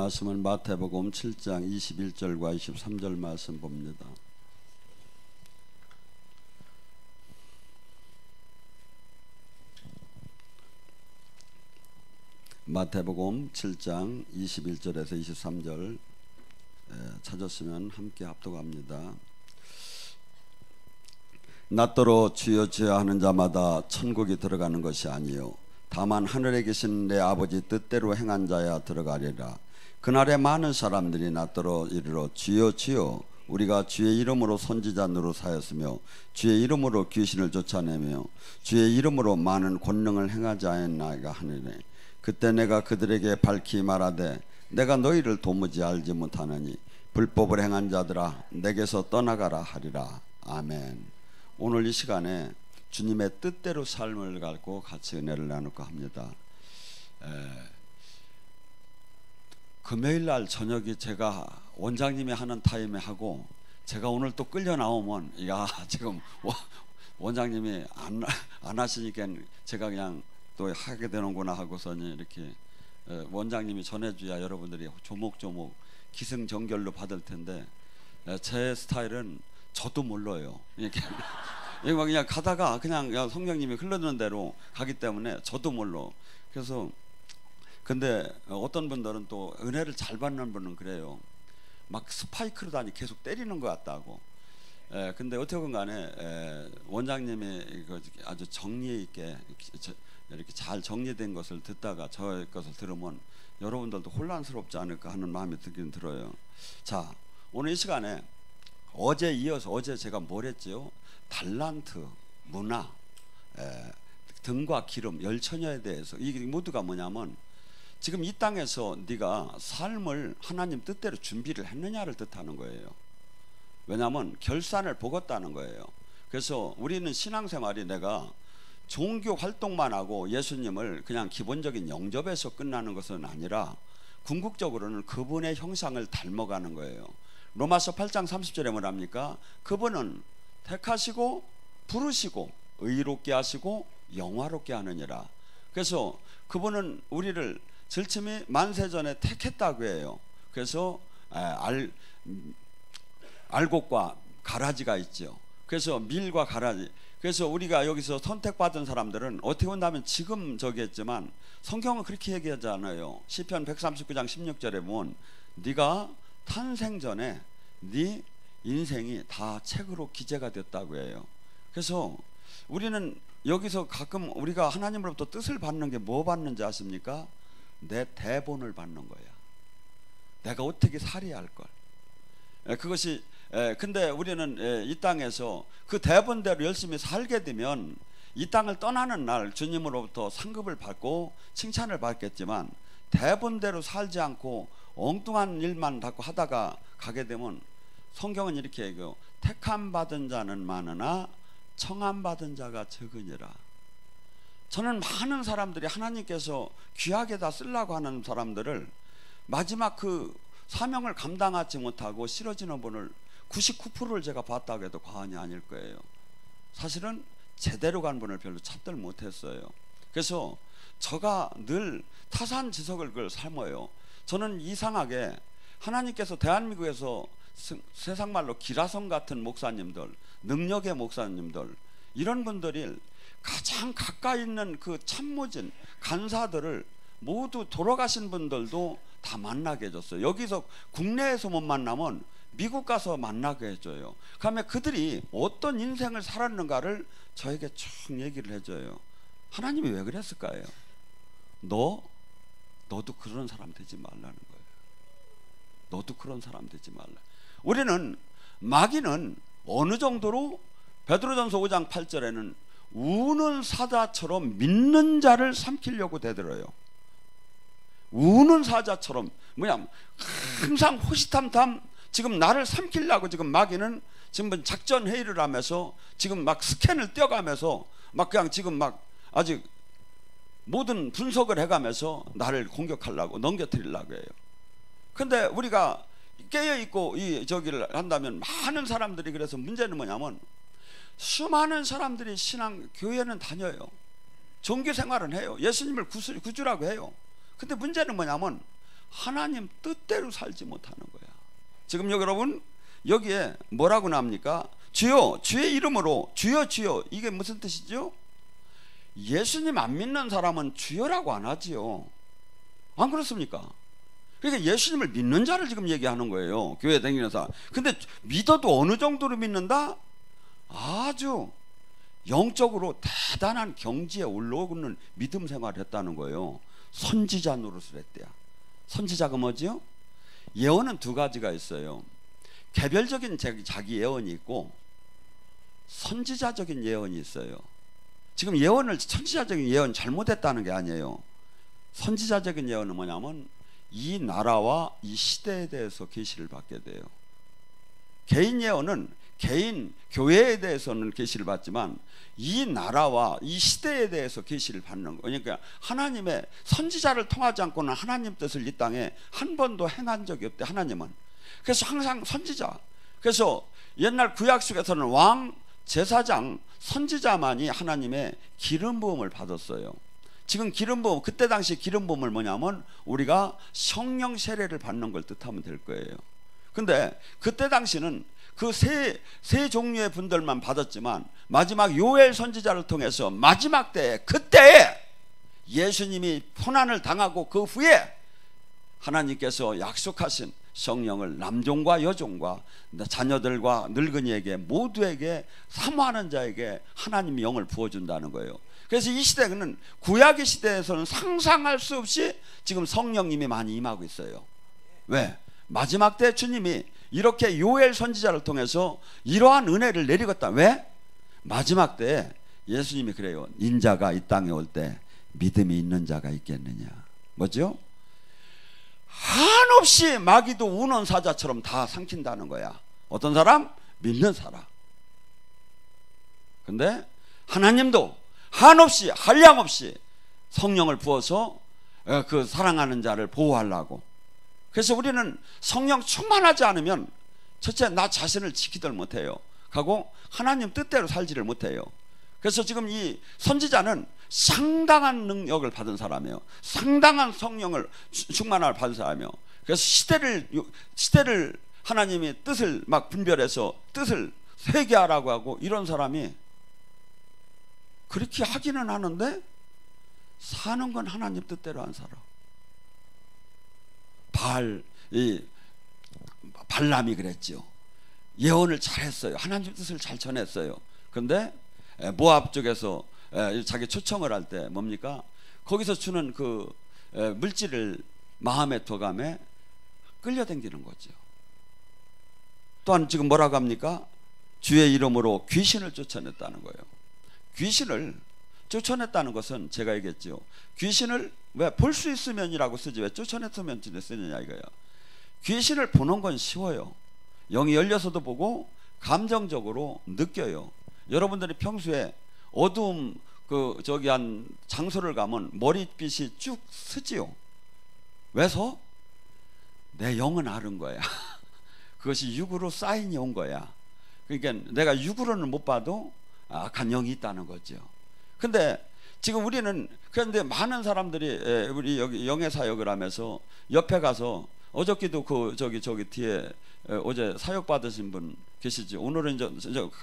말씀은 마태복음 7장 21절과 23절 말씀 봅니다. 마태복음 7장 21절에서 23절 찾았으면 함께 합독합니다. 낮더러 주여 주여 하는 자마다 천국이 들어가는 것이 아니요 다만 하늘에 계신 내 아버지 뜻대로 행한 자야 들어가리라. 그날에 많은 사람들이 낮더러 이르러 주여 주여 우리가 주의 이름으로 선지자 노릇하였으며 주의 이름으로 귀신을 쫓아내며 주의 이름으로 많은 권능을 행하지 않았나이까 하느니 그때 내가 그들에게 밝히 말하되 내가 너희를 도무지 알지 못하느니 불법을 행한 자들아 내게서 떠나가라 하리라. 아멘. 오늘 이 시간에 주님의 뜻대로 삶을 갖고 같이 은혜를 나눌까 합니다. 금요일날 저녁에 제가 원장님이 하는 타임에 하고 제가 오늘 또 끌려 나오면 야 지금 원장님이 안 하시니까 제가 그냥 또 하게 되는구나 하고서는 이렇게 원장님이 전해줘야 여러분들이 조목조목 기승전결로 받을 텐데 제 스타일은 저도 몰라요. 이렇게 그냥 가다가 그냥 성령님이 흘러드는 대로 가기 때문에 저도 몰라. 그래서 근데 어떤 분들은 또 은혜를 잘 받는 분은 그래요. 막 스파이크로 다니 계속 때리는 것 같다고. 근데 어떻게든 간에 원장님이 아주 정리 있게 이렇게 잘 정리된 것을 듣다가 저 것을 들으면 여러분들도 혼란스럽지 않을까 하는 마음이 들긴 들어요. 자, 오늘 이 시간에 어제 이어서 어제 제가 뭘 했죠? 달란트, 문화, 등과 기름, 열처녀에 대해서 이게 모두가 뭐냐면 지금 이 땅에서 네가 삶을 하나님 뜻대로 준비를 했느냐를 뜻하는 거예요. 왜냐하면 결산을 보겠다는 거예요. 그래서 우리는 신앙생활이 내가 종교 활동만 하고 예수님을 그냥 기본적인 영접에서 끝나는 것은 아니라 궁극적으로는 그분의 형상을 닮아가는 거예요. 로마서 8장 30절에 뭐랍니까? 그분은 택하시고 부르시고 의롭게 하시고 영화롭게 하느니라. 그래서 그분은 우리를 절침이 만세전에 택했다고 해요. 그래서 알곡과 가라지가 있죠. 그래서 밀과 가라지. 그래서 우리가 여기서 선택받은 사람들은 어떻게 본다면 지금 저기 했지만 성경은 그렇게 얘기하지 않아요. 시편 139장 16절에 보면 네가 탄생 전에 네 인생이 다 책으로 기재가 됐다고 해요. 그래서 우리는 여기서 가끔 우리가 하나님으로부터 뜻을 받는 게 뭐 받는지 아십니까? 내 대본을 받는 거야. 내가 어떻게 살아야 할 걸. 그것이 근데 우리는 이 땅에서 그 대본대로 열심히 살게 되면 이 땅을 떠나는 날 주님으로부터 상급을 받고 칭찬을 받겠지만 대본대로 살지 않고 엉뚱한 일만 자꾸 하다가 가게 되면 성경은 이렇게 얘기해요. 택함 받은 자는 많으나 청함 받은 자가 적으니라. 저는 많은 사람들이 하나님께서 귀하게 다 쓰려고 하는 사람들을 마지막 그 사명을 감당하지 못하고 싫어지는 분을 99%를 제가 봤다고 해도 과언이 아닐 거예요. 사실은 제대로 간 분을 별로 찾들 못했어요. 그래서 저가 늘 타산지석을 그걸 삶아요. 저는 이상하게 하나님께서 대한민국에서 세상말로 기라성 같은 목사님들, 능력의 목사님들, 이런 분들이 가장 가까이 있는 그 참모진 간사들을 모두 돌아가신 분들도 다 만나게 해줬어요. 여기서 국내에서 못 만나면 미국 가서 만나게 해줘요. 그러면 그들이 어떤 인생을 살았는가를 저에게 쭉 얘기를 해줘요. 하나님이 왜 그랬을까요? 너도 그런 사람 되지 말라는 거예요. 너도 그런 사람 되지 말라. 우리는 마귀는 어느 정도로 베드로전서 5장 8절에는 우는 사자처럼 믿는 자를 삼키려고 대들어요. 우는 사자처럼 뭐냐 항상 호시탐탐 지금 나를 삼키려고 지금 마귀는 지금 작전 회의를 하면서 지금 막 스캔을 떼어가면서 막 그냥 지금 막 아직 모든 분석을 해가면서 나를 공격하려고 넘겨뜨리려고 해요. 근데 우리가 깨어있고 이 저기를 한다면 많은 사람들이 그래서 문제는 뭐냐면 수많은 사람들이 신앙 교회는 다녀요. 종교 생활은 해요. 예수님을 구주라고 해요. 근데 문제는 뭐냐면 하나님 뜻대로 살지 못하는 거야. 지금 여러분 여기에 뭐라고 나옵니까? 주여, 주의 이름으로, 주여 주여. 이게 무슨 뜻이죠? 예수님 안 믿는 사람은 주여라고 안 하지요. 안 그렇습니까? 그러니까 예수님을 믿는 자를 지금 얘기하는 거예요. 교회 다니는 사람. 근데 믿어도 어느 정도로 믿는다? 아주 영적으로 대단한 경지에 올라오는 믿음 생활을 했다는 거예요. 선지자 노릇을 했대요. 선지자가 뭐지요? 예언은 두 가지가 있어요. 개별적인 자기 예언이 있고 선지자적인 예언이 있어요. 지금 예언을, 선지자적인 예언 잘못했다는 게 아니에요. 선지자적인 예언은 뭐냐면 이 나라와 이 시대에 대해서 계시를 받게 돼요. 개인 예언은 개인 교회에 대해서는 계시를 받지만 이 나라와 이 시대에 대해서 계시를 받는 거. 그러니까 하나님의 선지자를 통하지 않고는 하나님 뜻을 이 땅에 한 번도 행한 적이 없대, 하나님은. 그래서 항상 선지자. 그래서 옛날 구약 속에서는 왕, 제사장, 선지자만이 하나님의 기름 부음을 받았어요. 지금 기름 부음, 그때 당시 기름 부음을 뭐냐면 우리가 성령 세례를 받는 걸 뜻하면 될 거예요. 근데 그때 당시는 그 세 종류의 분들만 받았지만 마지막 요엘 선지자를 통해서 마지막 때에, 그때에 예수님이 고난을 당하고 그 후에 하나님께서 약속하신 성령을 남종과 여종과 자녀들과 늙은이에게 모두에게 사모하는 자에게 하나님이 영을 부어준다는 거예요. 그래서 이 시대는 구약의 시대에서는 상상할 수 없이 지금 성령님이 많이 임하고 있어요. 왜? 마지막 때 주님이 이렇게 요엘 선지자를 통해서 이러한 은혜를 내리겠다. 왜? 마지막 때 예수님이 그래요. 인자가 이 땅에 올 때 믿음이 있는 자가 있겠느냐. 뭐죠? 한없이 마귀도 우는 사자처럼 다 삼킨다는 거야. 어떤 사람? 믿는 사람. 근데 하나님도 한없이 한량없이 성령을 부어서 그 사랑하는 자를 보호하려고. 그래서 우리는 성령 충만하지 않으면 첫째 나 자신을 지키들 못해요. 하고 하나님 뜻대로 살지를 못해요. 그래서 지금 이 선지자는 상당한 능력을 받은 사람이에요. 상당한 성령을 충만함을 받은 사람이에요. 그래서 시대를 하나님의 뜻을 막 분별해서 뜻을 회개하라고 하고 이런 사람이 그렇게 하기는 하는데 사는 건 하나님 뜻대로 안 살아. 발람이 그랬죠. 예언을 잘했어요. 하나님 뜻을 잘 전했어요. 그런데 모압 쪽에서 자기 초청을 할 때 뭡니까? 거기서 주는 그 물질을 마음에 둬감에 끌려당기는 거죠. 또한 지금 뭐라고 합니까? 주의 이름으로 귀신을 쫓아냈다는 거예요. 귀신을 쫓아냈다는 것은 제가 얘기했죠. 귀신을 왜 볼 수 있으면이라고 쓰지 왜 쫓아냈으면 쓰느냐 이거예요. 귀신을 보는 건 쉬워요. 영이 열려서도 보고 감정적으로 느껴요. 여러분들이 평소에 어두움 한 장소를 가면 머릿빛이 쭉 쓰지요. 왜서? 내 영은 아는 거야. 그것이 육으로 사인이 온 거야. 그러니까 내가 육으로는 못 봐도 악한 영이 있다는 거죠. 근데 지금 우리는 그런데 많은 사람들이 우리 여기 영의 사역을 하면서 옆에 가서 어저께도 저기 뒤에 어제 사역 받으신 분 계시지. 오늘은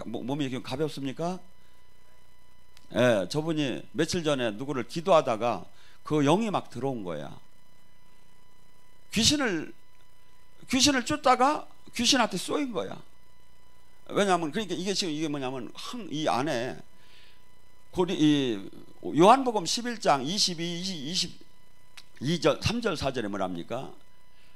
몸이 이렇게 가볍습니까? 예, 저분이 며칠 전에 누구를 기도하다가 그 영이 막 들어온 거야. 귀신을 쫓다가 귀신한테 쏘인 거야. 왜냐하면 그러니까 이게 뭐냐면 이 안에 요한복음 11장 22절 3절 4절에 뭐랍니까?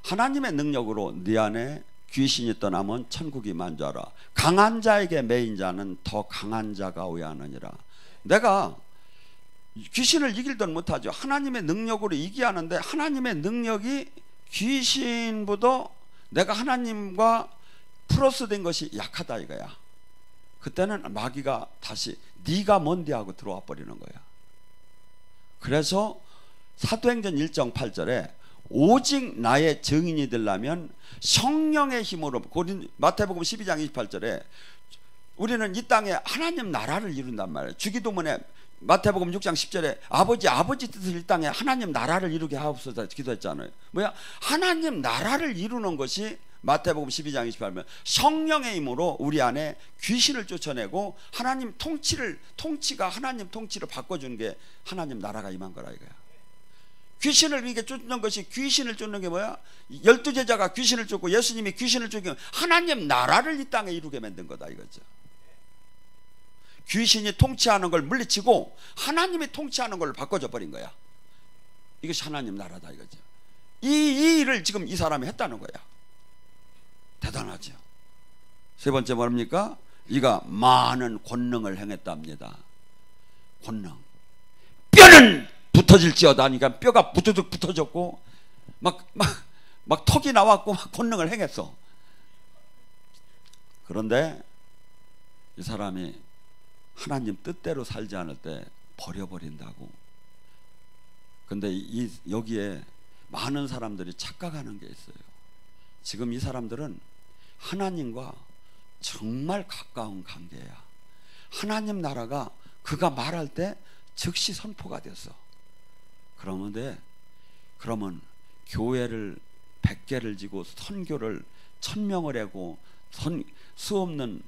하나님의 능력으로 네 안에 귀신이 떠나면 천국이 만져라. 강한 자에게 매인 자는 더 강한 자가 오야 하느니라. 내가 귀신을 이길든 못하죠. 하나님의 능력으로 이기야 하는데 하나님의 능력이 귀신보다 내가 하나님과 플러스 된 것이 약하다 이거야. 그때는 마귀가 다시 네가 뭔데 하고 들어와 버리는 거야. 그래서 사도행전 1장 8절에 오직 나의 증인이 되려면 성령의 힘으로, 마태복음 12장 28절에 우리는 이 땅에 하나님 나라를 이룬단 말이에요. 주기도문에 마태복음 6장 10절에 아버지 뜻을 이 땅에 하나님 나라를 이루게 하옵소서 기도했잖아요. 뭐야? 하나님 나라를 이루는 것이 마태복음 12장 28절 성령의 힘으로 우리 안에 귀신을 쫓아내고 하나님 통치가 하나님 통치를 바꿔주는 게 하나님 나라가 임한 거라 이거야. 귀신을 이렇게 쫓는 것이, 귀신을 쫓는 게 뭐야? 12제자가 귀신을 쫓고 예수님이 귀신을 쫓고 하나님 나라를 이 땅에 이루게 만든 거다 이거죠. 귀신이 통치하는 걸 물리치고 하나님이 통치하는 걸 바꿔줘 버린 거야. 이것이 하나님 나라다 이거죠. 이 일을 지금 이 사람이 했다는 거야. 대단하죠. 세 번째 뭡니까? 이가 많은 권능을 행했답니다. 권능. 뼈는 붙어질지어다 하니까 뼈가 부두둑 붙어졌고 막 턱이 나왔고 막 권능을 행했어. 그런데 이 사람이 하나님 뜻대로 살지 않을 때 버려버린다고. 근데 여기에 많은 사람들이 착각하는 게 있어요. 지금 이 사람들은 하나님과 정말 가까운 관계야. 하나님 나라가 그가 말할 때 즉시 선포가 됐어. 그러면 교회를 100개를 지고 선교를 1000명을 하고 수없는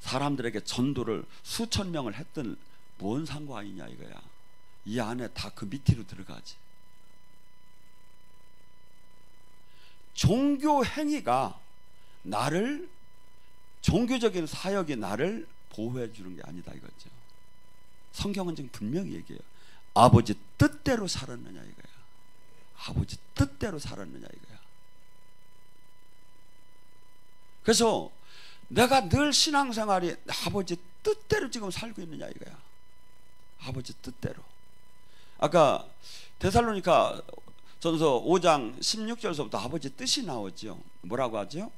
사람들에게 전도를 수천 명을 했던 뭔 상관이냐 이거야. 이 안에 다 그 밑으로 들어가지. 종교 행위가 나를, 종교적인 사역이 나를 보호해 주는 게 아니다 이거죠. 성경은 지금 분명히 얘기해요. 아버지 뜻대로 살았느냐 이거야. 아버지 뜻대로 살았느냐 이거야. 그래서 내가 늘 신앙생활이 아버지 뜻대로 지금 살고 있느냐 이거야. 아버지 뜻대로. 아까 데살로니가 전서 5장 16절서부터 아버지 뜻이 나오죠. 뭐라고 하죠?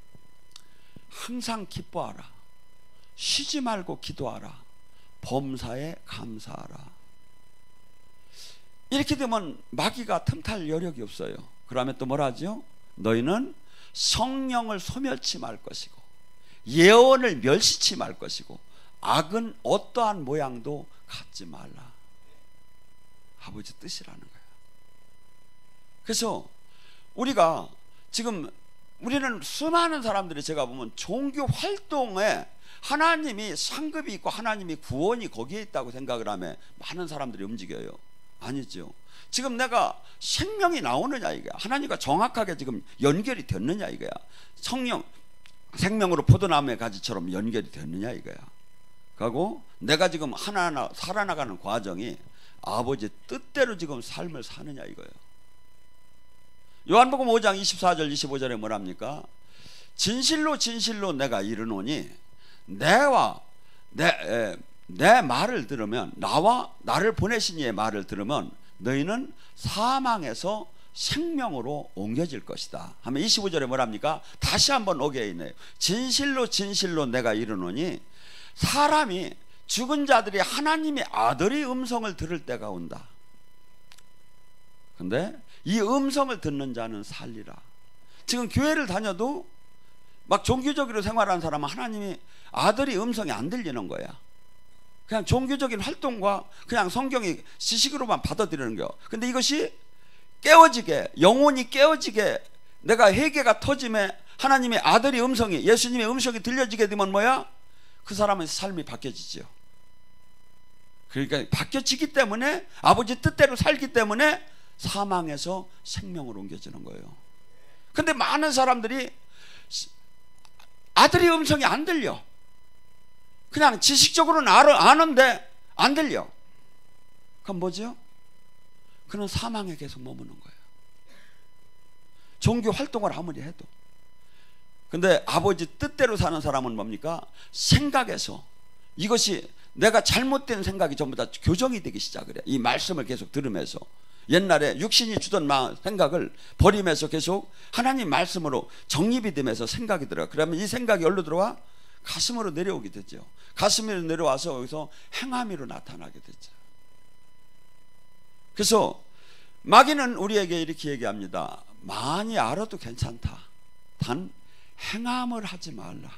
항상 기뻐하라. 쉬지 말고 기도하라. 범사에 감사하라. 이렇게 되면 마귀가 틈탈 여력이 없어요. 그러면 또 뭐라 하죠? 너희는 성령을 소멸치 말 것이고 예언을 멸시치 말 것이고 악은 어떠한 모양도 갖지 말라. 아버지 뜻이라는 거야. 그래서 우리가 지금 우리는 수많은 사람들이 제가 보면 종교 활동에 하나님이 상급이 있고 하나님이 구원이 거기에 있다고 생각을 하면 많은 사람들이 움직여요. 아니죠. 지금 내가 생명이 나오느냐 이거야. 하나님과 정확하게 지금 연결이 됐느냐 이거야. 생명으로 포도나무의 가지처럼 연결이 됐느냐 이거야. 그리고 내가 지금 하나하나 살아나가는 과정이 아버지 뜻대로 지금 삶을 사느냐 이거예요. 요한복음 5장 24절 25절에 뭐랍니까? 진실로 진실로 내가 이르노니 내 말을 들으면, 나와 나를 보내신 이의 말을 들으면 너희는 사망에서 생명으로 옮겨질 것이다 하면 25절에 뭐랍니까? 다시 한번 오게 있네요. 진실로 진실로 내가 이르노니 사람이, 죽은 자들이 하나님의 아들의 음성을 들을 때가 온다. 근데 이 음성을 듣는 자는 살리라. 지금 교회를 다녀도 막 종교적으로 생활하는 사람은 하나님이 아들의 음성이 안 들리는 거야. 그냥 종교적인 활동과 그냥 성경이 지식으로만 받아들이는 거야. 근데 이것이 깨어지게, 영혼이 깨어지게, 내가 회개가 터짐에 하나님의 아들의 음성이, 예수님의 음성이 들려지게 되면 뭐야? 그 사람의 삶이 바뀌어지죠. 그러니까 바뀌어지기 때문에, 아버지 뜻대로 살기 때문에 사망에서 생명으로 옮겨지는 거예요. 근데 많은 사람들이 아들의 음성이 안 들려. 그냥 지식적으로는 아는데 안 들려. 그럼 뭐죠? 그는 사망에 계속 머무는 거예요. 종교 활동을 아무리 해도. 근데 아버지 뜻대로 사는 사람은 뭡니까? 생각에서, 이것이 내가 잘못된 생각이 전부 다 교정이 되기 시작을 해. 이 말씀을 계속 들으면서. 옛날에 육신이 주던 생각을 버리면서 계속 하나님 말씀으로 정립이 되면서 생각이 들어요. 그러면 이 생각이 어디로 들어와? 가슴으로 내려오게 되죠. 가슴으로 내려와서 여기서 행함으로 나타나게 되죠. 그래서 마귀는 우리에게 이렇게 얘기합니다. 많이 알아도 괜찮다. 단 행함을 하지 말라.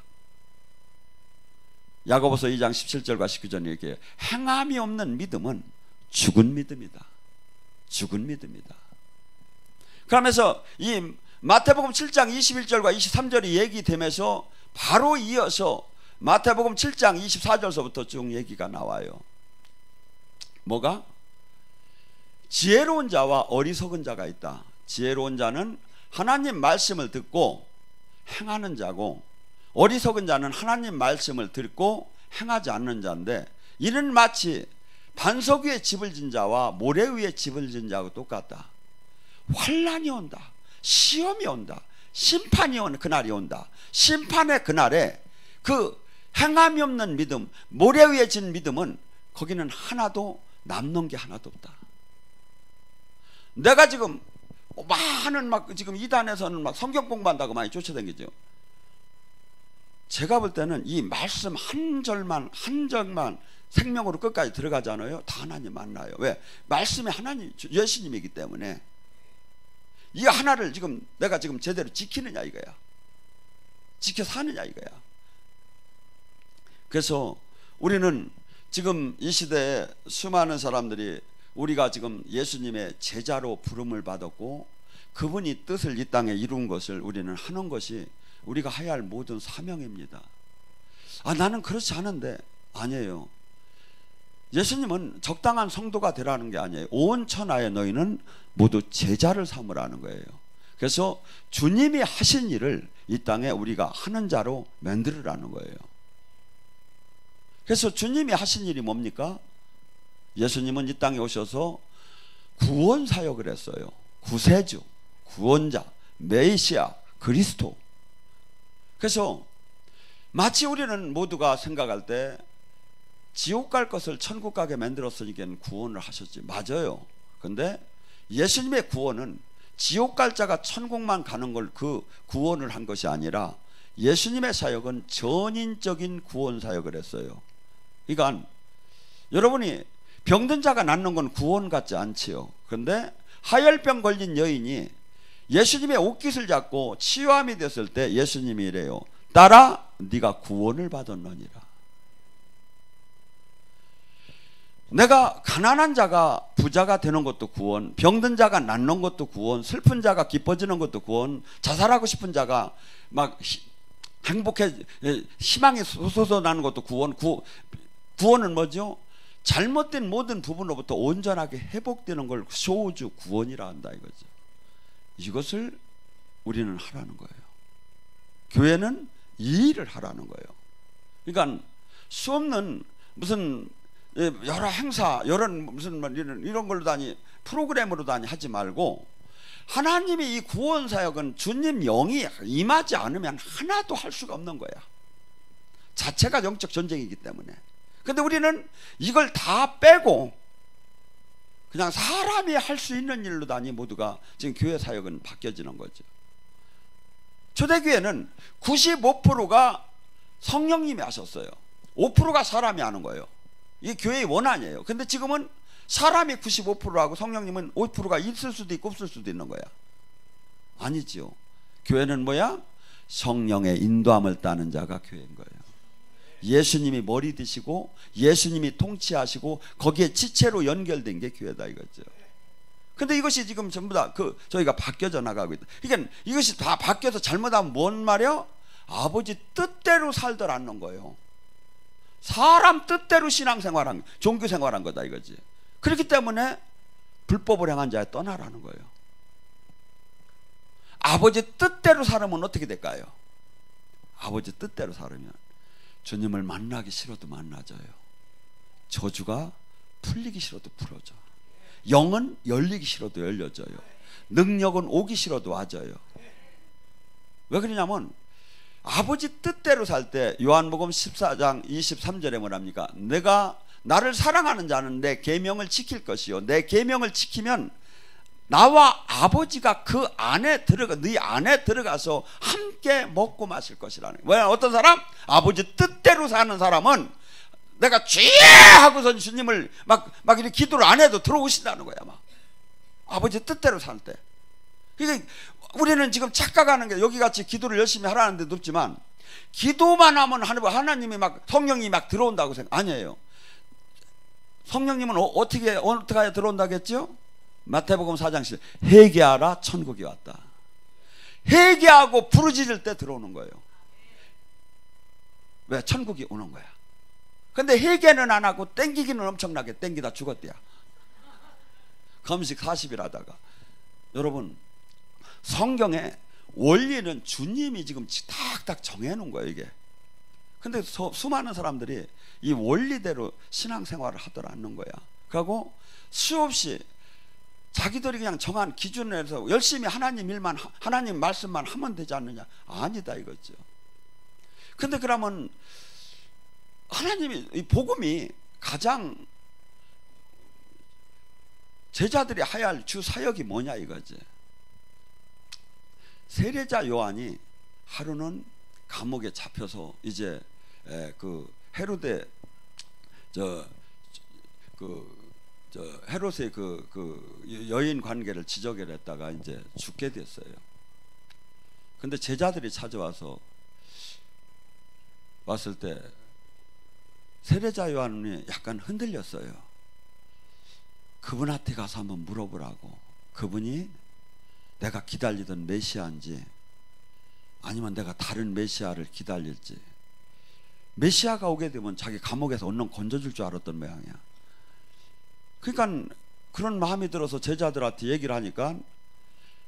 야고보서 2장 17절과 19절에 얘기해요. 행함이 없는 믿음은 죽은 믿음이다. 죽은 믿음이다. 그러면서 이 마태복음 7장 21절과 23절이 얘기되면서 바로 이어서 마태복음 7장 24절서부터 쭉 얘기가 나와요. 뭐가? 지혜로운 자와 어리석은 자가 있다. 지혜로운 자는 하나님 말씀을 듣고 행하는 자고, 어리석은 자는 하나님 말씀을 듣고 행하지 않는 자인데, 이는 마치 반석 위에 집을 진 자와 모래 위에 집을 진 자하고 똑같다. 환난이 온다, 시험이 온다, 심판이 오는 그날이 온다. 심판의 그날에 그 행함이 없는 믿음, 모래 위에 진 믿음은 거기는 하나도 남는 게 하나도 없다. 내가 지금 많은 지금 이단에서는 막 성경 공부한다고 많이 쫓아다니죠. 제가 볼 때는 이 말씀 한 절만 생명으로 끝까지 들어가잖아요. 다 하나님 만나요. 왜? 말씀이 하나님, 예수님이기 때문에. 이 하나를 지금 내가 지금 제대로 지키느냐 이거야. 지켜 사느냐 이거야. 그래서 우리는 지금 이 시대에 수많은 사람들이 우리가 지금 예수님의 제자로 부름을 받았고 그분이 뜻을 이 땅에 이룬 것을 우리는 하는 것이 우리가 해야 할 모든 사명입니다. 나는 그렇지 않은데, 아니에요. 예수님은 적당한 성도가 되라는 게 아니에요. 온 천하의 너희는 모두 제자를 삼으라는 거예요. 그래서 주님이 하신 일을 이 땅에 우리가 하는 자로 만들으라는 거예요. 그래서 주님이 하신 일이 뭡니까? 예수님은 이 땅에 오셔서 구원 사역을 했어요. 구세주, 구원자, 메시아, 그리스도. 그래서 마치 우리는 모두가 생각할 때 지옥 갈 것을 천국 가게 만들었으니까 구원을 하셨지. 맞아요. 근데 예수님의 구원은 지옥 갈 자가 천국만 가는 걸 그 구원을 한 것이 아니라 예수님의 사역은 전인적인 구원 사역을 했어요. 그러니까 여러분이 병든 자가 낫는 건 구원 같지 않지요. 그런데 하열병 걸린 여인이 예수님의 옷깃을 잡고 치유함이 됐을 때 예수님이 이래요. 딸아, 네가 구원을 받았느니라. 내가 가난한 자가 부자가 되는 것도 구원, 병든 자가 낫는 것도 구원, 슬픈 자가 기뻐지는 것도 구원, 자살하고 싶은 자가 막 행복해 희망이 솟아나는 것도 구원. 구원은 뭐죠? 잘못된 모든 부분으로부터 온전하게 회복되는 걸 소우주 구원이라 한다 이거죠. 이것을 우리는 하라는 거예요. 교회는 이 일을 하라는 거예요. 그러니까 수없는 무슨 여러 행사, 무슨 이런 걸로 다니 프로그램으로 다니 하지 말고, 하나님이 이 구원 사역은 주님 영이 임하지 않으면 하나도 할 수가 없는 거야. 자체가 영적 전쟁이기 때문에. 근데 우리는 이걸 다 빼고 그냥 사람이 할 수 있는 일로 다니 모두가 지금 교회 사역은 바뀌어지는 거죠. 초대교회는 95%가 성령님이 하셨어요. 5%가 사람이 하는 거예요. 이게 교회의 원한이에요. 근데 지금은 사람이 95%하고 성령님은 5%가 있을 수도 있고 없을 수도 있는 거야. 아니지요. 교회는 뭐야? 성령의 인도함을 따는 자가 교회인 거예요. 예수님이 머리 되시고 예수님이 통치하시고 거기에 지체로 연결된 게 교회다 이거죠. 근데 이것이 지금 전부 다 저희가 바뀌어져 나가고 있다. 그러니까 이것이 다 바뀌어서 잘못하면 뭔 말이야? 아버지 뜻대로 살들 않는 거예요. 사람 뜻대로 신앙생활한, 종교생활한 거다 이거지. 그렇기 때문에 불법을 행한 자에 떠나라는 거예요. 아버지 뜻대로 살면 어떻게 될까요? 아버지 뜻대로 살면 주님을 만나기 싫어도 만나져요. 저주가 풀리기 싫어도 풀어져. 영은 열리기 싫어도 열려져요. 능력은 오기 싫어도 와져요. 왜 그러냐면 아버지 뜻대로 살 때 요한복음 14장 23절에 뭐랍니까? 내가 나를 사랑하는 자는 내 계명을 지킬 것이요 내 계명을 지키면 나와 아버지가 그 안에 네 안에 들어가서 함께 먹고 마실 것이라는 거예요. 왜? 어떤 사람? 아버지 뜻대로 사는 사람은 내가 죄 하고선 주님을 막 이렇게 기도를 안 해도 들어오신다는 거야. 막 아버지 뜻대로 살 때. 그러니까 우리는 지금 착각하는 게 여기같이 기도를 열심히 하라는 데도 없지만 기도만 하면 하나님이 막 성령이 막 들어온다고 생각 아니에요. 성령님은 어떻게 해야 들어온다겠죠? 마태복음 4장 10 회개하라 천국이 왔다. 회개하고 부르짖을 때 들어오는 거예요. 왜? 천국이 오는 거야. 근데 회개는 안 하고 땡기기는 엄청나게 땡기다 죽었대야. 금식 40일 하다가. 여러분, 성경에 원리는 주님이 지금 탁탁 정해놓은 거예요, 이게. 근데 수많은 사람들이 이 원리대로 신앙생활을 하더라 않는 거야. 그리고 수없이 자기들이 그냥 정한 기준에서 열심히 하나님 일만, 하나님 말씀만 하면 되지 않느냐? 아니다 이거죠. 근데 그러면 하나님이, 이 복음이 가장 제자들이 해야 할 주 사역이 뭐냐 이거지. 세례자 요한이 하루는 감옥에 잡혀서 이제 그 헤로데 헤롯의 그 여인 관계를 지적을 했다가 이제 죽게 됐어요. 근데 제자들이 찾아와서 왔을 때 세례자 요한이 약간 흔들렸어요. 그분한테 가서 한번 물어보라고. 그분이 내가 기다리던 메시아인지 아니면 내가 다른 메시아를 기다릴지. 메시아가 오게 되면 자기 감옥에서 얼른 건져줄 줄 알았던 모양이야. 그러니까 그런 마음이 들어서 제자들한테 얘기를 하니까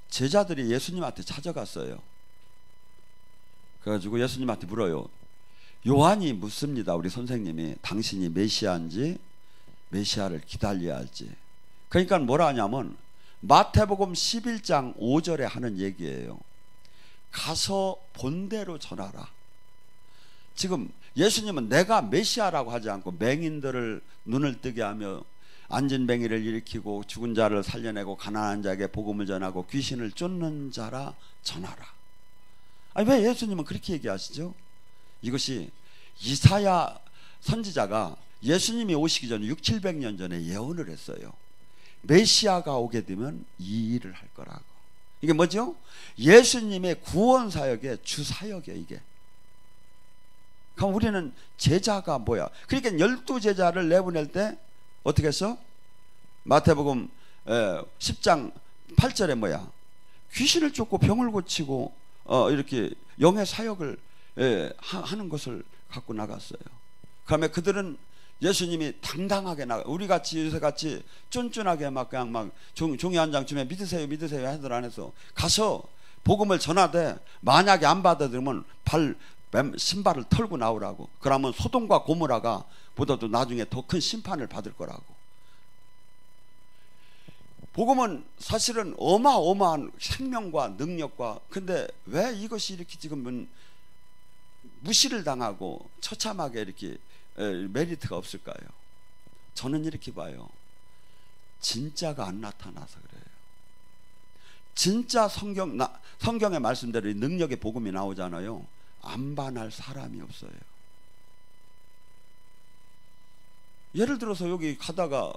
제자들이 예수님한테 찾아갔어요. 그래가지고 예수님한테 물어요. 요한이 묻습니다. 우리 선생님이 당신이 메시아인지 메시아를 기다려야 할지. 그러니까 뭐라 하냐면 마태복음 11장 5절에 하는 얘기예요. 가서 본대로 전하라. 지금 예수님은 내가 메시아라고 하지 않고 맹인들을 눈을 뜨게 하며 앉은 뱅이를 일으키고 죽은 자를 살려내고 가난한 자에게 복음을 전하고 귀신을 쫓는 자라 전하라. 아니 왜 예수님은 그렇게 얘기하시죠? 이것이 이사야 선지자가 예수님이 오시기 전에 600~700년 전에 예언을 했어요. 메시아가 오게 되면 이 일을 할 거라고. 이게 뭐죠? 예수님의 구원 사역의 주 사역이에요 이게. 그럼 우리는 제자가 뭐야? 그러니까 12제자를 내보낼 때 어떻게 했어? 마태복음 10장 8절에 뭐야? 귀신을 쫓고 병을 고치고 이렇게 영의 사역을 하는 것을 갖고 나갔어요. 그러면 그들은 예수님이 당당하게 우리같이 요새같이 쫀쫀하게 막 그냥 막 종이 한 장 주면 믿으세요 믿으세요 하들 안에서 가서 복음을 전하되 만약에 안 받아들이면 신발을 털고 나오라고. 그러면 소돔과 고모라가 보다도 나중에 더 큰 심판을 받을 거라고. 복음은 사실은 어마어마한 생명과 능력과, 근데 왜 이것이 이렇게 지금은 무시를 당하고 처참하게 이렇게 메리트가 없을까요? 저는 이렇게 봐요. 진짜가 안 나타나서 그래요. 진짜 성경의 말씀대로 능력의 복음이 나오잖아요. 안 반할 사람이 없어요. 예를 들어서 여기 가다가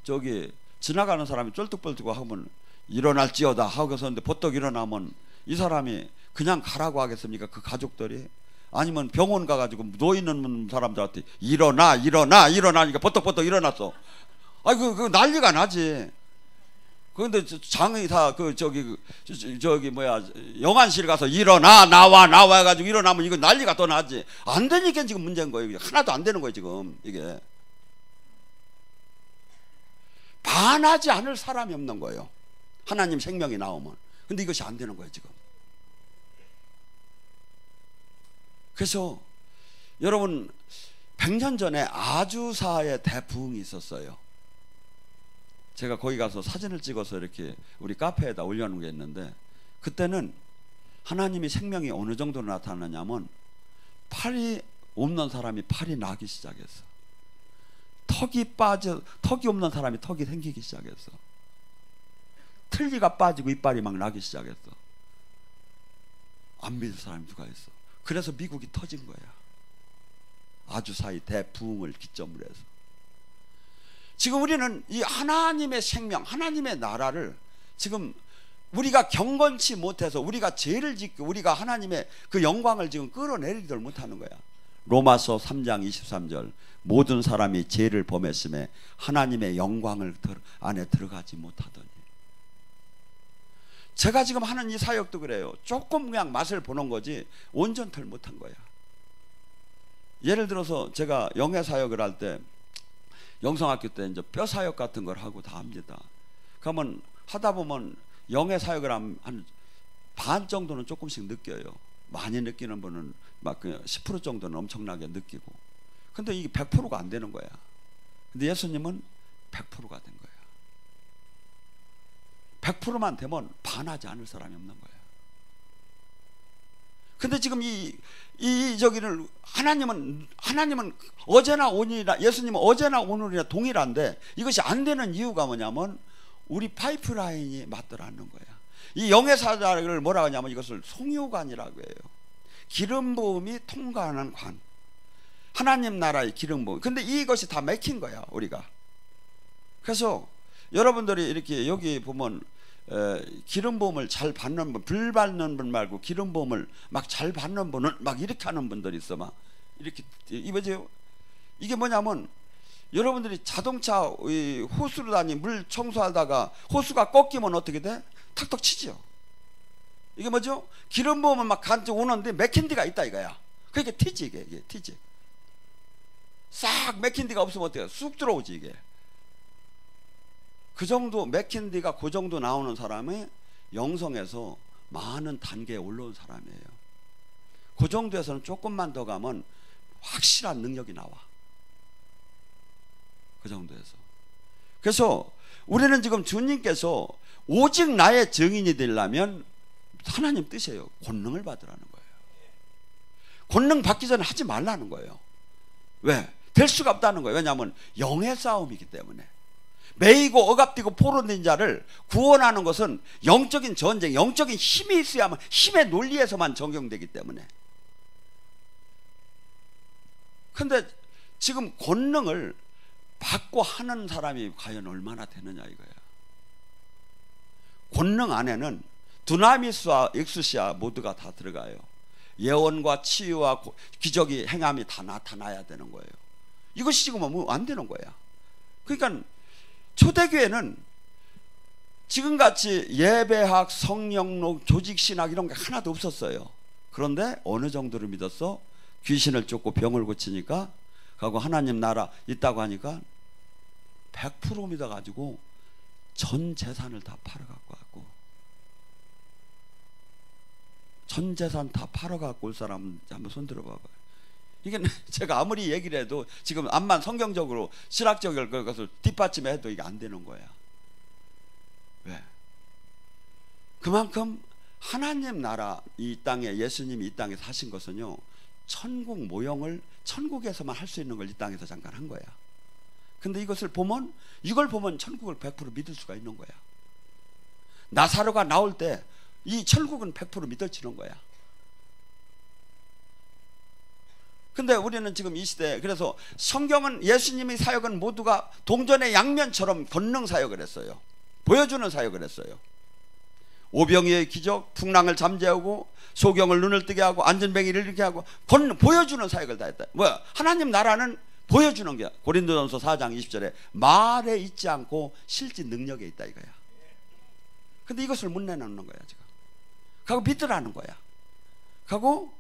저기 지나가는 사람이 쫄뚝벌뚝 하면 일어날지어다 하고 서는데 버떡 일어나면 이 사람이 그냥 가라고 하겠습니까? 그 가족들이? 아니면 병원 가가지고 누워있는 사람들한테 일어나니까 버떡버떡 일어났어. 아이 그 난리가 나지. 그런데 장의 다 저기 뭐야 영안실 가서 나와 해가지고 일어나면 이거 난리가 더 나지. 안 되니까 지금 문제인 거예요. 하나도 안 되는 거예요 지금. 이게 반하지 않을 사람이 없는 거예요. 하나님 생명이 나오면. 근데 이것이 안 되는 거예요 지금. 그래서 여러분 100년 전에 아주사의 대부흥이 있었어요. 제가 거기 가서 사진을 찍어서 이렇게 우리 카페에다 올려놓은 게 있는데, 그때는 하나님이 생명이 어느 정도로 나타나냐면 팔이 없는 사람이 팔이 나기 시작했어. 턱이 없는 사람이 턱이 생기기 시작했어. 틀니가 빠지고 이빨이 막 나기 시작했어. 안 믿을 사람이 누가 있어. 그래서 미국이 터진 거야. 아주사의 대부흥을 기점으로 해서. 지금 우리는 이 하나님의 생명, 하나님의 나라를 지금 우리가 경건치 못해서 우리가 죄를 짓고 우리가 하나님의 그 영광을 지금 끌어내리들 못하는 거야. 로마서 3장 23절 모든 사람이 죄를 범했음에 하나님의 영광을 안에 들어가지 못하더니. 제가 지금 하는 이 사역도 그래요. 조금 그냥 맛을 보는 거지 온전틀 못한 거야. 예를 들어서 제가 영예 사역을 할 때 영성학교 때 이제 뼈 사역 같은 걸 하고 다 합니다. 그러면 하다 보면 영예 사역을 한 반 정도는 조금씩 느껴요. 많이 느끼는 분은 막 10% 정도는 엄청나게 느끼고. 근데 이게 100%가 안 되는 거야. 근데 예수님은 100%가 된 거야. 100%만 되면 반하지 않을 사람이 없는 거야. 근데 지금 저기를 하나님은 어제나 오늘이나, 예수님은 어제나 오늘이나 동일한데 이것이 안 되는 이유가 뭐냐면 우리 파이프라인이 맞들 않는 거야. 이 영예사자를 뭐라고 하냐면 이것을 송유관이라고 해요. 기름 부음이 통과하는 관. 하나님 나라의 기름 부음. 근데 이것이 다 맥힌 거야, 우리가. 그래서 여러분들이 이렇게 여기 보면 기름 부음을 잘 받는 분, 불 받는 분 말고 기름 부음을 막 잘 받는 분은 막 이렇게 하는 분들이 있어. 막 이렇게 이거죠. 이게 뭐냐면 여러분들이 자동차 호수로 물 청소하다가 호수가 꺾이면 어떻게 돼? 탁탁 치죠. 이게 뭐죠? 기름 부음은 막 간지 오는데 맥힌 데가 있다 이거야. 그러니까 튀지, 이게 튀지. 싹 맥힌 데가 없으면 어때요? 쑥 들어오지 이게. 그 정도 맥힌 데가 그 정도 나오는 사람이 영성에서 많은 단계에 올라온 사람이에요. 그 정도에서는 조금만 더 가면 확실한 능력이 나와. 그 정도에서. 그래서 우리는 지금 주님께서 오직 나의 증인이 되려면 하나님 뜻이에요. 권능을 받으라는 거예요. 권능 받기 전에 하지 말라는 거예요. 왜? 될 수가 없다는 거예요. 왜냐하면 영의 싸움이기 때문에. 매이고 억압되고 포로된 자를 구원하는 것은 영적인 전쟁, 영적인 힘이 있어야만, 힘의 논리에서만 적용되기 때문에. 근데 지금 권능을 받고 하는 사람이 과연 얼마나 되느냐 이거야. 권능 안에는 두나미스와 익수시아 모두가 다 들어가요. 예언과 치유와 기적이 행함이 다 나타나야 되는 거예요. 이것이 지금 뭐 안 되는 거야. 그러니까 초대교회는 지금같이 예배학, 성령록, 조직신학 이런 게 하나도 없었어요. 그런데 어느 정도를 믿었어? 귀신을 쫓고 병을 고치니까 하고 하나님 나라 있다고 하니까 100% 믿어가지고 전 재산을 다 팔아갖고 왔고, 전 재산 다 팔아갖고 올 사람 한번 손 들어봐봐요. 이게 제가 아무리 얘기를 해도 지금 암만 성경적으로 신학적인 것을 뒷받침해도 이게 안 되는 거야. 왜? 그만큼 하나님 나라, 이 땅에 예수님이 이 땅에 사신 것은요, 천국 모형을 천국에서만 할 수 있는 걸 이 땅에서 잠깐 한 거야. 근데 이것을 보면, 이걸 보면 천국을 100% 믿을 수가 있는 거야. 나사로가 나올 때 이 천국은 100% 믿어지는 거야. 근데 우리는 지금 이 시대에, 그래서 성경은, 예수님의 사역은 모두가 동전의 양면처럼 권능 사역을 했어요. 보여주는 사역을 했어요. 오병이의 기적, 풍랑을 잠재우고 소경을 눈을 뜨게 하고 안전뱅이를 이렇게 하고 보여주는 사역을 다 했다. 뭐야? 하나님 나라는 보여주는 게, 고린도전서 4장 20절에 말에 있지 않고 실제 능력에 있다 이거야. 근데 이것을 못 내놓는 거야 지금. 가고 믿으라는 거야. 가고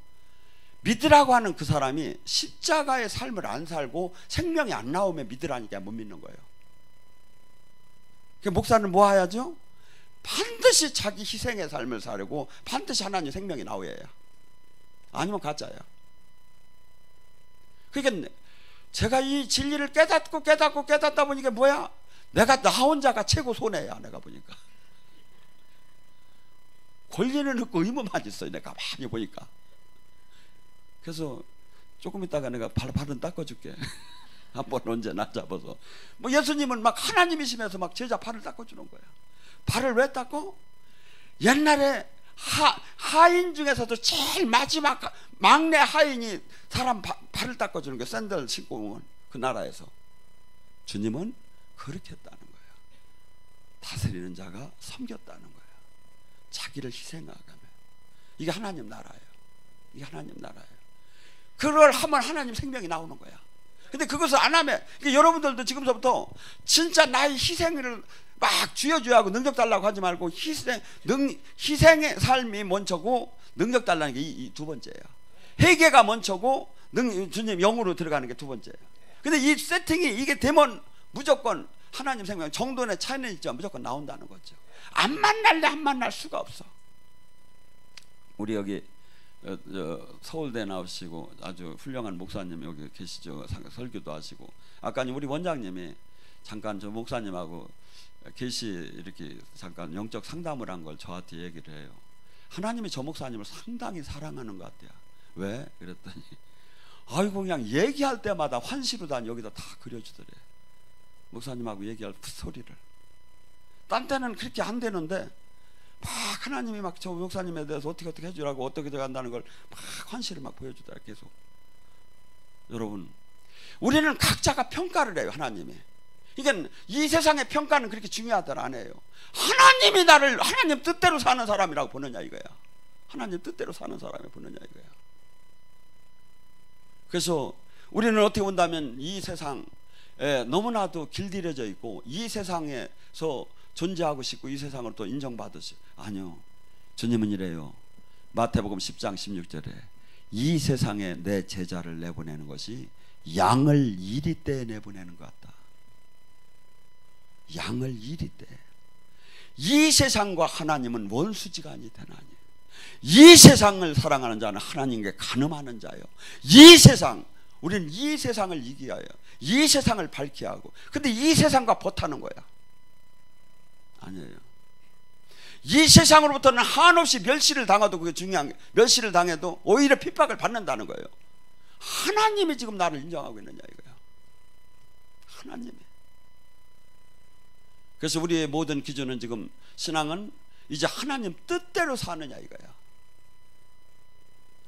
믿으라고 하는 그 사람이 십자가의 삶을 안 살고 생명이 안 나오면 믿으라니까 못 믿는 거예요. 그 목사는 뭐 해야죠? 반드시 자기 희생의 삶을 살고 반드시 하나님 생명이 나오야 해요. 아니면 가짜야. 그러니까 제가 이 진리를 깨닫다 보니까 뭐야? 내가 나 혼자가 최고 손해야. 내가 보니까 권리는 없고 의무만 있어요. 내가 가만히 보니까. 그래서 조금 있다가 내가 발은 닦아줄게. 한번 언제나 잡아서. 뭐 예수님은 막 하나님이시면서 막 제자 발을 닦아주는 거야. 발을 왜 닦어? 옛날에 하인 중에서도 제일 마지막 막내 하인이 사람 발을 닦아주는 거야. 샌들 신고 오면 그 나라에서. 주님은 그렇게 했다는 거야. 다스리는 자가 섬겼다는 거야. 자기를 희생하며. 이게 하나님 나라예요. 이게 하나님 나라예요. 그걸 하면 하나님 생명이 나오는 거야. 근데 그것을 안 하면, 여러분들도 지금서부터 진짜 나의 희생을 막 쥐어줘야 하고 능력 달라고 하지 말고 희생의 삶이 먼저고 능력 달라는 게 이 두 번째예요. 회개가 먼저고 주님 영으로 들어가는 게 두 번째예요. 근데 이 세팅이 이게 되면 무조건 하나님 생명, 정도의 차이는 있지만 무조건 나온다는 거죠. 안 만날래 안 만날 수가 없어. 우리 여기 서울대 나오시고 아주 훌륭한 목사님 여기 계시죠. 설교도 하시고, 아까 우리 원장님이 잠깐 저 목사님하고 계시 이렇게 잠깐 영적 상담을 한 걸 저한테 얘기를 해요. 하나님이 저 목사님을 상당히 사랑하는 것 같아요. 왜? 그랬더니 아이고 그냥 얘기할 때마다 환시로 다 여기다 다 그려주더래. 목사님하고 얘기할 그 소리를. 딴 때는 그렇게 안 되는데 막 하나님이 막 저 목사님에 대해서 어떻게 해주라고 어떻게 들어간다는 걸 막 환시를 막 보여주더라. 계속. 여러분, 우리는 각자가 평가를 해요. 하나님이. 그러니까 이 세상의 평가는 그렇게 중요하더라 안 해요. 하나님이 나를 하나님 뜻대로 사는 사람이라고 보느냐 이거야. 하나님 뜻대로 사는 사람이 보느냐 이거야. 그래서 우리는 어떻게 본다면 이 세상에 너무나도 길들여져 있고 이 세상에서 존재하고 싶고 이 세상을 또 인정받으시. 아니요, 주님은 이래요. 마태복음 10장 16절에 이 세상에 내 제자를 내보내는 것이 양을 이리떼에 내보내는 것 같다. 양을 이리떼. 이 세상과 하나님은 원수지간이 되나니 이 세상을 사랑하는 자는 하나님께 간음하는 자요. 이 세상, 우리는 이 세상을 이기하여 이 세상을 밝게 하고, 근데 이 세상과 버타는 거야. 아니에요. 이 세상으로부터는 한없이 멸시를 당해도 그게 중요한 게, 멸시를 당해도 오히려 핍박을 받는다는 거예요. 하나님이 지금 나를 인정하고 있느냐 이거야. 하나님이. 그래서 우리의 모든 기준은 지금 신앙은 이제 하나님 뜻대로 사느냐 이거야.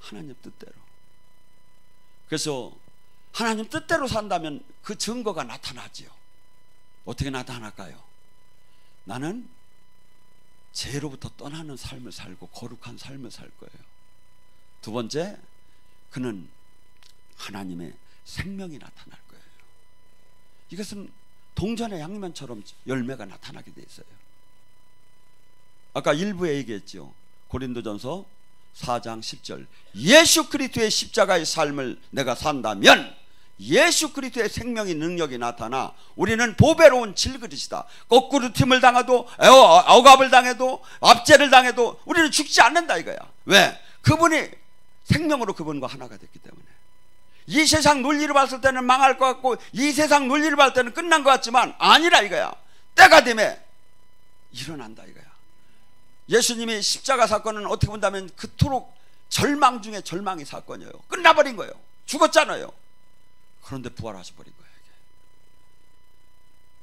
하나님 뜻대로. 그래서 하나님 뜻대로 산다면 그 증거가 나타나지요. 어떻게 나타날까요? 나는 죄로부터 떠나는 삶을 살고 거룩한 삶을 살 거예요. 두 번째, 그는 하나님의 생명이 나타날 거예요. 이것은 동전의 양면처럼 열매가 나타나게 돼 있어요. 아까 일부에 얘기했죠. 고린도전서 4장 10절, 예수 그리스도의 십자가의 삶을 내가 산다면 예수 그리스도의 생명의 능력이 나타나 우리는 보배로운 질그릇이다. 거꾸로 틈을 당해도 억압을 당해도 압제를 당해도 우리는 죽지 않는다 이거야. 왜? 그분이 생명으로 그분과 하나가 됐기 때문에. 이 세상 논리를 봤을 때는 망할 것 같고 이 세상 논리를 봤을 때는 끝난 것 같지만 아니라 이거야. 때가 되면 일어난다 이거야. 예수님이 십자가 사건은 어떻게 본다면 그토록 절망 중에 절망의 사건이에요. 끝나버린 거예요. 죽었잖아요. 그런데 부활하셔버린 거예요. 이게.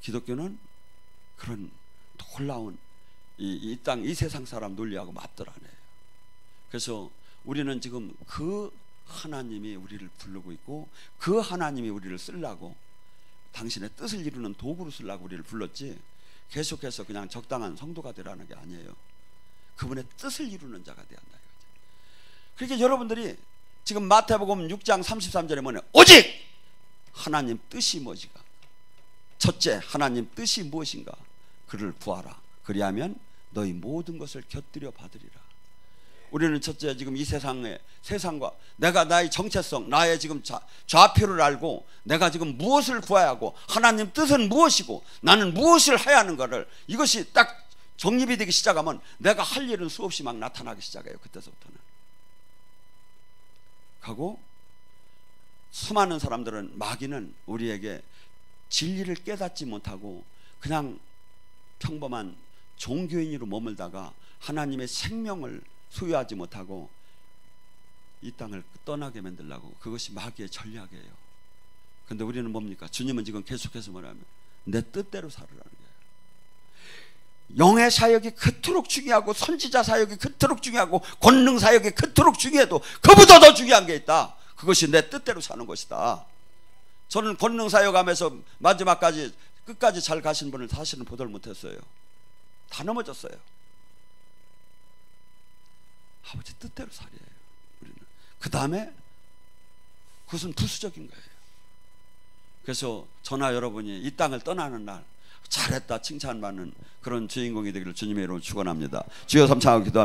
기독교는 그런 놀라운 이 땅, 이 세상 사람 논리하고 맞더라네요. 그래서 우리는 지금 그 하나님이 우리를 부르고 있고 그 하나님이 우리를 쓰려고, 당신의 뜻을 이루는 도구로 쓰려고 우리를 불렀지 계속해서 그냥 적당한 성도가 되라는 게 아니에요. 그분의 뜻을 이루는 자가 되어야 한다 이거죠. 그러니까 여러분들이 지금 마태복음 6장 33절에 뭐냐, 오직 하나님 뜻이 무엇인가. 첫째, 하나님 뜻이 무엇인가 그를 구하라. 그리하면 너희 모든 것을 곁들여 받으리라. 우리는 첫째, 지금 이 세상과 내가 나의 정체성, 나의 지금 좌표를 알고 내가 지금 무엇을 구해야 하고 하나님 뜻은 무엇이고 나는 무엇을 해야 하는 것을, 이것이 딱 정립이 되기 시작하면 내가 할 일은 수없이 막 나타나기 시작해요. 그때서부터는. 하고 수많은 사람들은, 마귀는 우리에게 진리를 깨닫지 못하고 그냥 평범한 종교인으로 머물다가 하나님의 생명을 소유하지 못하고 이 땅을 떠나게 만들려고, 그것이 마귀의 전략이에요. 그런데 우리는 뭡니까? 주님은 지금 계속해서 뭐냐면 내 뜻대로 살으라는 거예요. 영의 사역이 그토록 중요하고 선지자 사역이 그토록 중요하고 권능 사역이 그토록 중요해도 그보다 더 중요한 게 있다. 그것이 내 뜻대로 사는 것이다. 저는 권능 사역하면서 마지막까지 끝까지 잘 가신 분을 사실은 보들 못했어요. 다 넘어졌어요. 아버지 뜻대로 살이에요. 우리는 그 다음에 그것은 부수적인 거예요. 그래서 저나 여러분이 이 땅을 떠나는 날 잘했다 칭찬받는 그런 주인공이 되기를 주님의 이름으로 축원합니다. 주여 삼창하고 기도합니다.